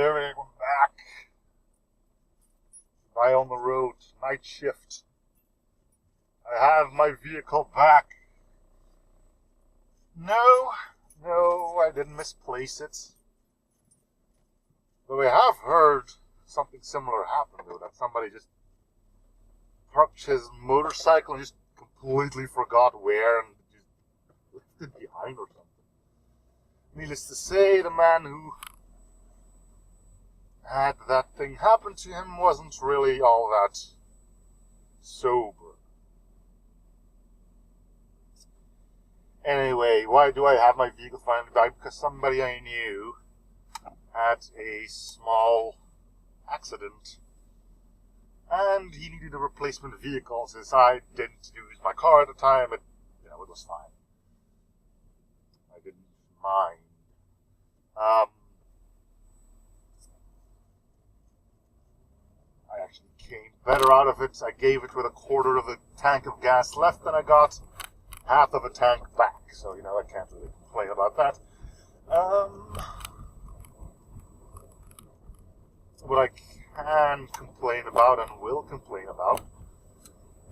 everything back. By on the road, night shift. I have my vehicle back. No, I didn't misplace it. But we have heard something similar happen, though, that somebody just parked his motorcycle and just completely forgot where and just left it behind or something. Needless to say, the man who had that thing happen to him wasn't really all that sober. Anyway, why do I have my vehicle finally back? Because somebody I knew had a small accident and he needed a replacement vehicle. Since I didn't use my car at the time, it was fine. I didn't mind. I actually came better out of it. I gave it with a quarter of a tank of gas left, and I got half of a tank back. So, I can't really complain about that. What I can complain about and will complain about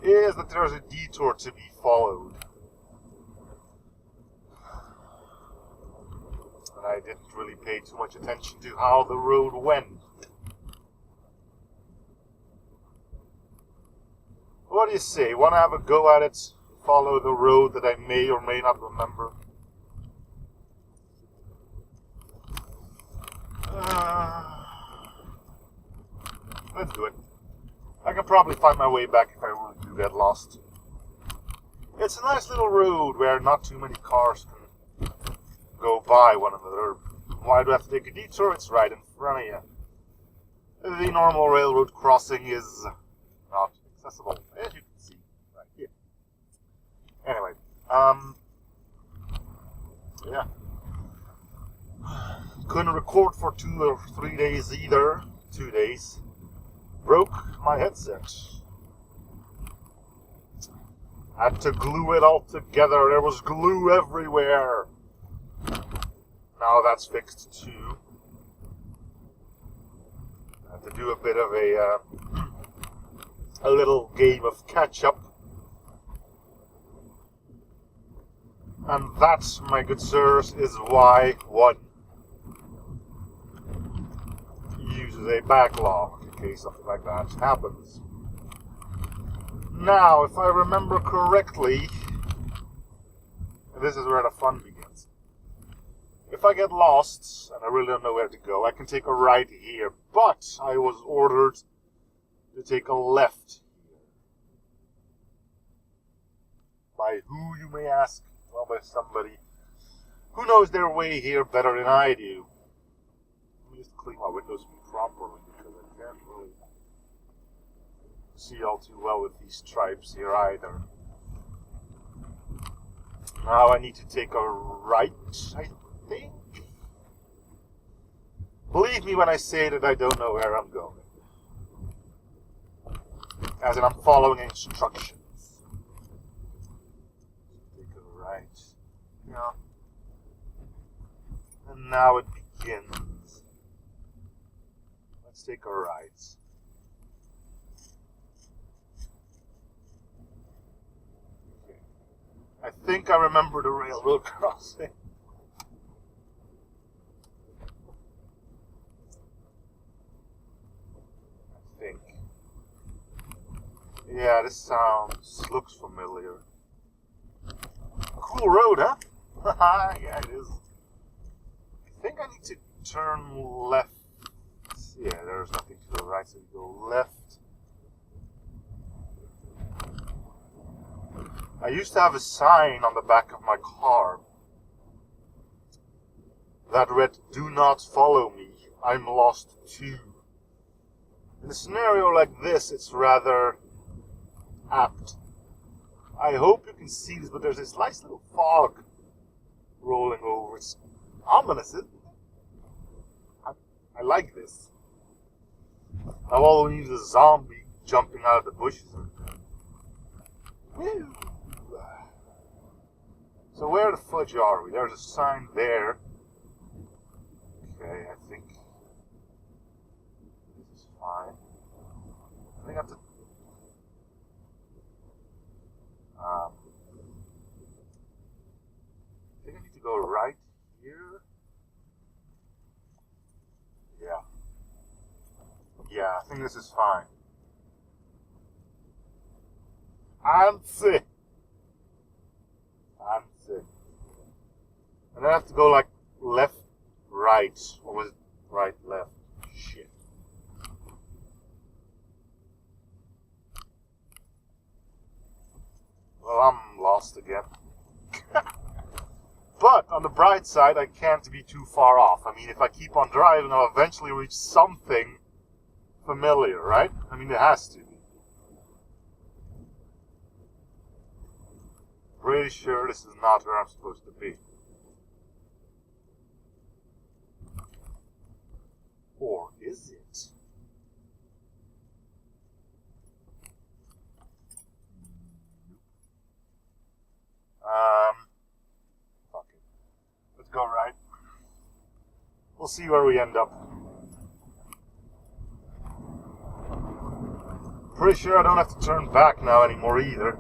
is that there's a detour to be followed. And I didn't really pay too much attention to how the road went. What do you say? Want to have a go at it? Follow the road that I may or may not remember? Let's do it. I can probably find my way back if I really do get lost. It's a nice little road where not too many cars can go by one another. Why do I have to take a detour? It's right in front of you. The normal railroad crossing is not accessible, as you can see right here. Anyway, yeah. Couldn't record for 2 or 3 days either. 2 days. Broke my headset. Had to glue it all together. There was glue everywhere. Now that's fixed too. Had to do a bit of a little game of catch up. And that, my good sirs, is why one uses a backlog in case something like that happens. Now, if I remember correctly, this is where the fun begins. If I get lost and I really don't know where to go, I can take a right here, but I was ordered to take a left here. By who, you may ask? Well, by somebody who knows their way here better than I do. Let me just clean my windows properly because I can't really see all too well with these stripes here either. Now I need to take a right, I think. Believe me when I say that I don't know where I'm going. As in, I'm following instructions. Take a right. Yeah. And now it begins. Let's take a right. Okay. I think I remember the railroad crossing. Yeah, this looks familiar. Cool road, huh? Yeah, it is. I think I need to turn left. Yeah, there's nothing to the right, so you go left. I used to have a sign on the back of my car that read, "Do not follow me, I'm lost too." In a scenario like this, it's rather apt. I hope you can see this, but there's this nice little fog rolling over. It's ominous, isn't it? I like this. Now all we need is a zombie jumping out of the bushes. Woo. So where the fudge are we? There's a sign there. Okay, I think here? Yeah. Yeah, I think this is fine. I'm sick. And I have to go like left, right. Or was it right, left? Shit. Well, I'm lost again. But on the bright side, I can't be too far off. I mean, if I keep on driving, I'll eventually reach something familiar, right? I mean, it has to be. Pretty sure this is not where I'm supposed to be. Or is it? Fuck it. Let's go right. We'll see where we end up. Pretty sure I don't have to turn back now anymore either.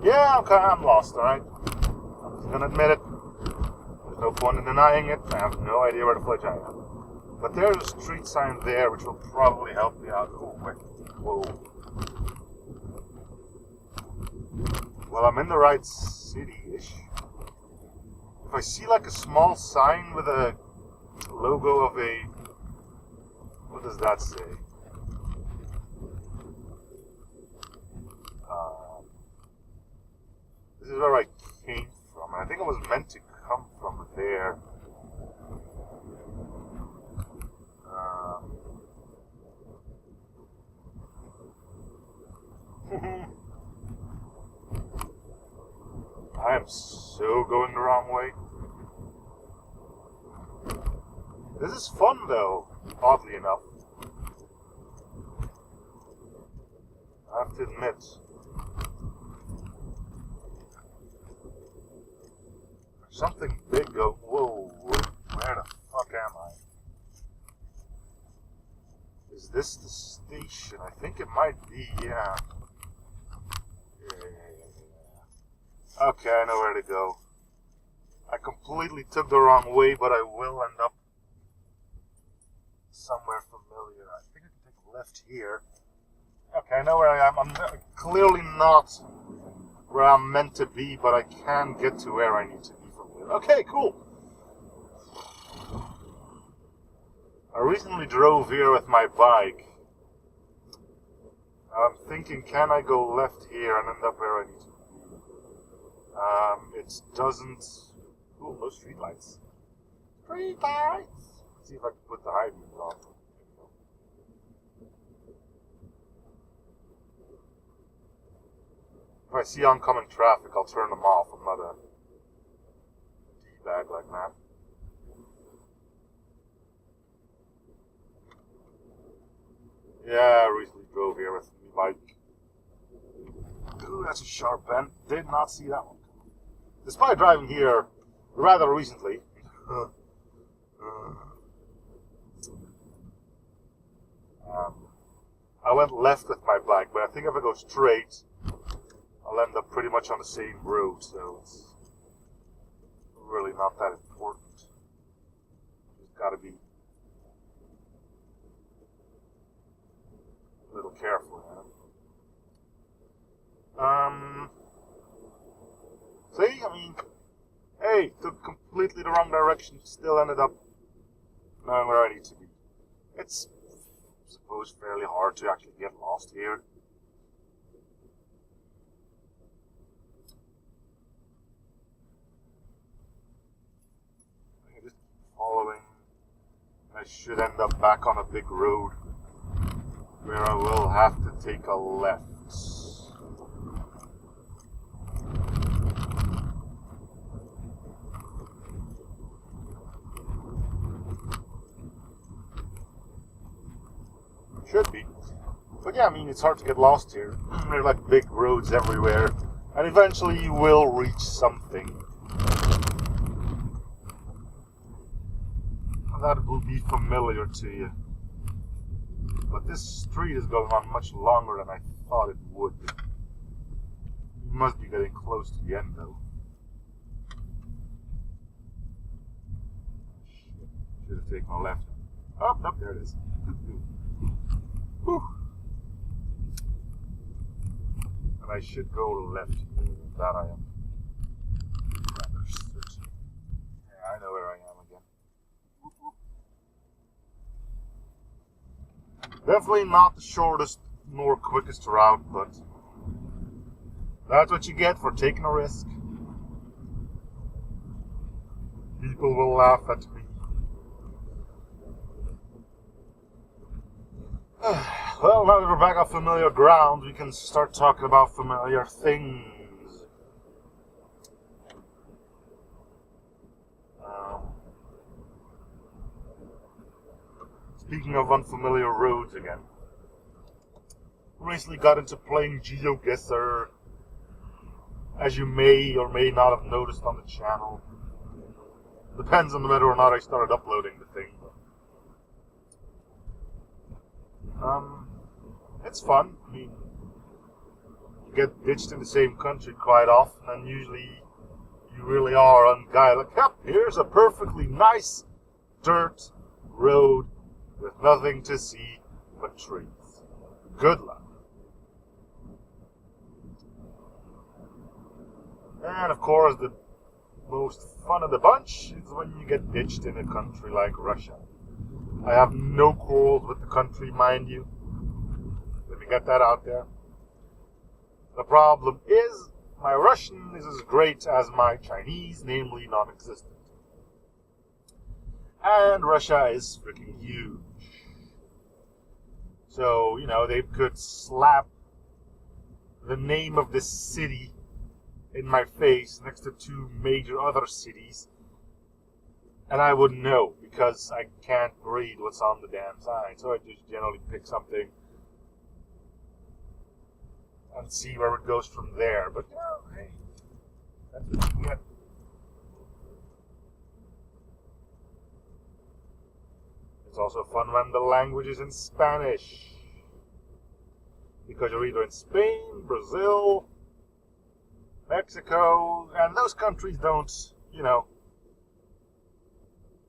Yeah, I'm lost, alright? I'm just gonna admit it. There's no point in denying it. I have no idea where the fledge I am. But there's a street sign there which will probably help me out. Oh, wait. Whoa. Well, I'm in the right city-ish. If I see like a small sign with a logo of a... What does that say? This is where I came from. I think I was meant to come from there. I am so going the wrong way. This is fun though, oddly enough. I have to admit. There's something big go. Whoa, where the fuck am I? Is this the station? I think it might be, yeah. Okay, I know where to go. I completely took the wrong way, but I will end up somewhere familiar. I think I can take a left here. Okay, I know where I am. I'm clearly not where I'm meant to be, but I can get to where I need to be from here. Okay, cool. I recently drove here with my bike. I'm thinking, can I go left here and end up where I need to be? It doesn't... Ooh, no street lights. Street lights! Let's see if I can put the high beams on. If I see oncoming traffic, I'll turn them off. I'm not a D-bag like that. Yeah, I recently drove here with my bike. Ooh, that's a sharp bend. Did not see that one. Despite driving here rather recently, I went left with my bike, but I think if I go straight, I'll end up pretty much on the same road, so it's really not that important. Just gotta be a little careful, you know? See, I mean, hey, took completely the wrong direction, still ended up knowing where I need to be. It's, I suppose, fairly hard to actually get lost here. I just keep following. I should end up back on a big road where I will have to take a left. Should be. But yeah, I mean, it's hard to get lost here. There are like big roads everywhere. And eventually you will reach something that will be familiar to you. But this street is going on much longer than I thought it would. You must be getting close to the end though. have taken a left. Oh, nope, there it is. Whew. And I should go left. That I am. Rather certain. Yeah, I know where I am again. Definitely not the shortest nor quickest route, but that's what you get for taking a risk. People will laugh at me. Well, now that we're back on familiar ground, we can start talking about familiar things. Speaking of unfamiliar roads again. Recently got into playing GeoGuessr, as you may or may not have noticed on the channel. Depends on whether or not I started uploading the thing. It's fun. I mean, you get ditched in the same country quite often, and usually you really are on guy like, yep, here's a perfectly nice dirt road with nothing to see but trees. Good luck. And of course, the most fun of the bunch is when you get ditched in a country like Russia. I have no quarrels with the country, mind you. Let me get that out there. The problem is, my Russian is as great as my Chinese, namely non-existent. And Russia is freaking huge. So, you know, they could slap the name of this city in my face next to two major other cities, and I wouldn't know, because I can't read what's on the damn sign. So I just generally pick something and see where it goes from there. But, you know, hey, that's what you get. It's also fun when the language is in Spanish, because you're either in Spain, Brazil, Mexico, and those countries don't, you know,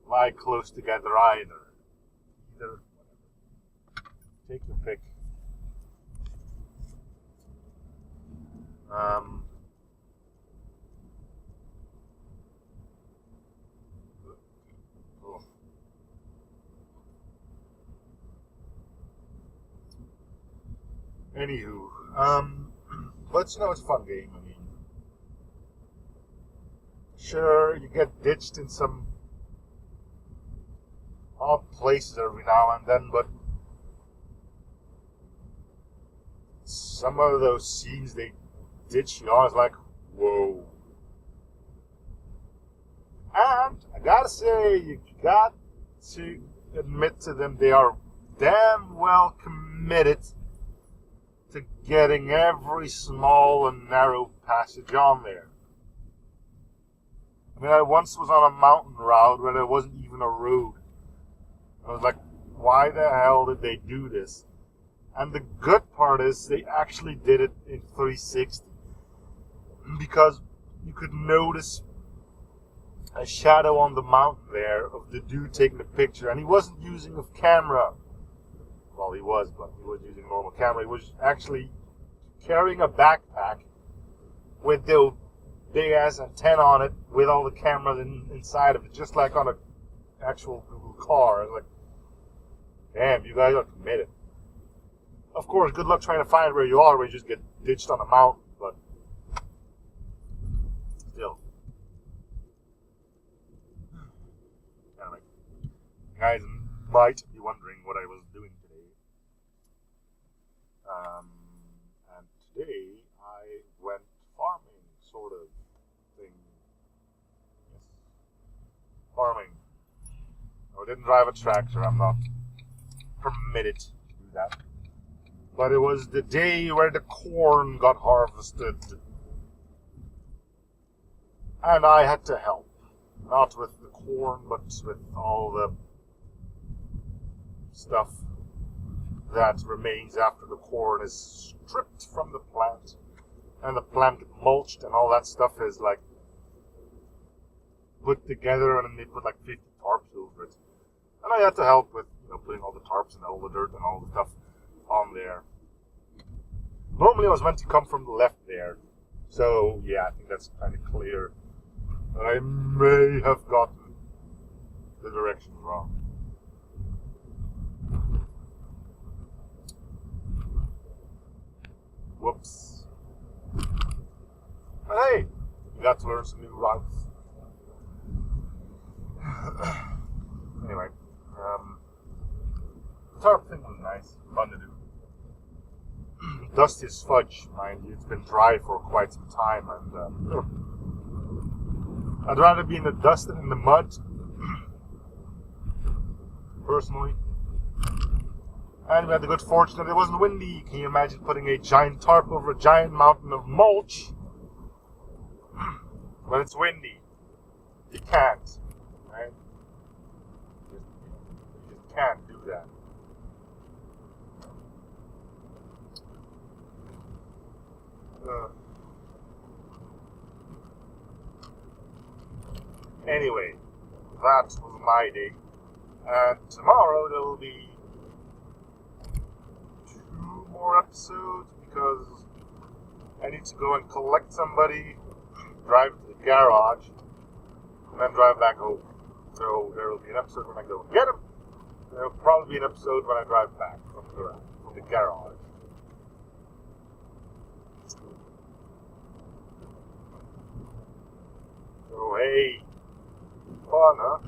lie close together either. Either, take your pick. Anywho, but you know, it's a fun game. I mean, sure, you get ditched in some odd places every now and then, but some of those scenes they ditch you on is like, whoa. And I gotta say, you got to admit to them, they are damn well committed to getting every small and narrow passage on there. I mean, I once was on a mountain route where there wasn't even a road. I was like, why the hell did they do this? And the good part is they actually did it in 360. Because you could notice a shadow on the mountain there of the dude taking the picture. And he wasn't using a camera. Well, he was, but he was using a normal camera. He was actually carrying a backpack with the big ass antenna on it with all the cameras inside of it, just like on an actual Google car. I was like, damn, you guys are committed. Of course, good luck trying to find where you are, where you just get ditched on a mountain, but still. Yeah, like, you guys might be wondering what I was doing today. And today I went farming, sort of thing. Yes. Farming. I didn't drive a tractor, I'm not permitted to do that. But it was the day where the corn got harvested. And I had to help. Not with the corn, but with all the stuff that remains after the corn is stripped from the plant. And the plant gets mulched and all that stuff is put together, and then they put 50 tarps over it. And I had to help with, putting all the tarps and all the dirt and all the stuff on there. Normally I was meant to come from the left there. So, yeah, I think that's kind of clear. But I may have gotten the directions wrong. Whoops. But hey, we got to learn some new routes. Anyway, the tarp thing was nice, fun to do. Dusty as fudge, mind you. It's been dry for quite some time, and I'd rather be in the dust than in the mud, personally. And we had the good fortune that it wasn't windy. Can you imagine putting a giant tarp over a giant mountain of mulch when it's windy? You can't, right? You just can't do that. Anyway, that was my day. And tomorrow there will be 2 more episodes because I need to go and collect somebody, drive to the garage, and then drive back home. So there will be an episode when I go and get him. There will probably be an episode when I drive back from the garage. So hey, fun, huh?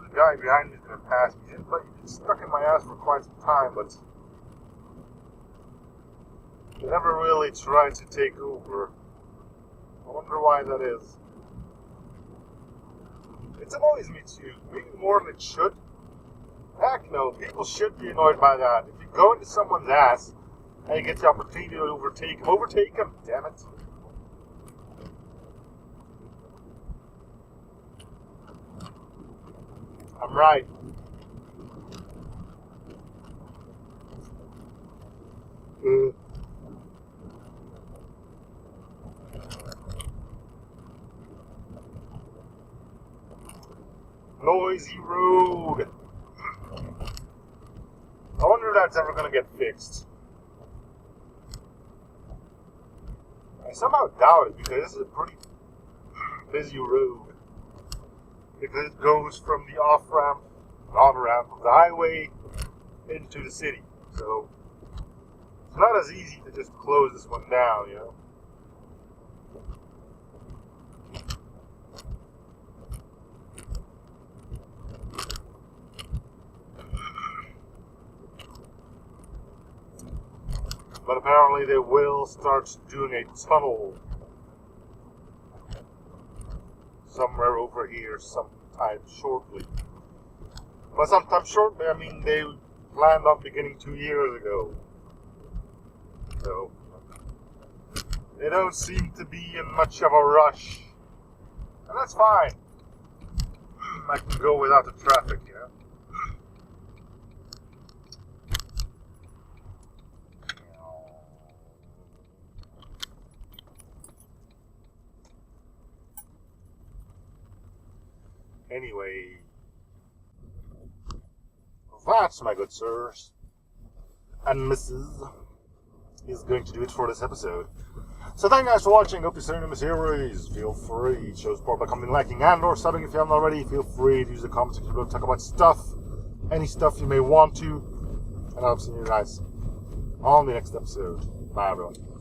The guy behind me is going to pass me. He's been stuck in my ass for quite some time, but he never really tried to take over. I wonder why that is. It annoys me too, maybe more than it should. Heck no, people should be annoyed by that. If you go into someone's ass and you get the opportunity to overtake him, damn it. I'm right. Noisy road. I wonder if that's ever going to get fixed. I somehow doubt it because this is a pretty busy road. Because it goes from the on-ramp of the highway into the city. So it's not as easy to just close this one down, you know. But apparently they will start doing a tunnel somewhere over here sometime shortly. But sometime shortly, I mean they planned on beginning 2 years ago. So they don't seem to be in much of a rush. And that's fine. I can go without the traffic, you know. Anyway, that's, my good sirs and misses, is going to do it for this episode. So thank you guys for watching. Hope you're enjoying the series. Feel free to show support by commenting, liking, and or subbing if you haven't already. Feel free to use the comments section below to talk about stuff, any stuff you may want to. And I'll see you guys on the next episode. Bye, everyone.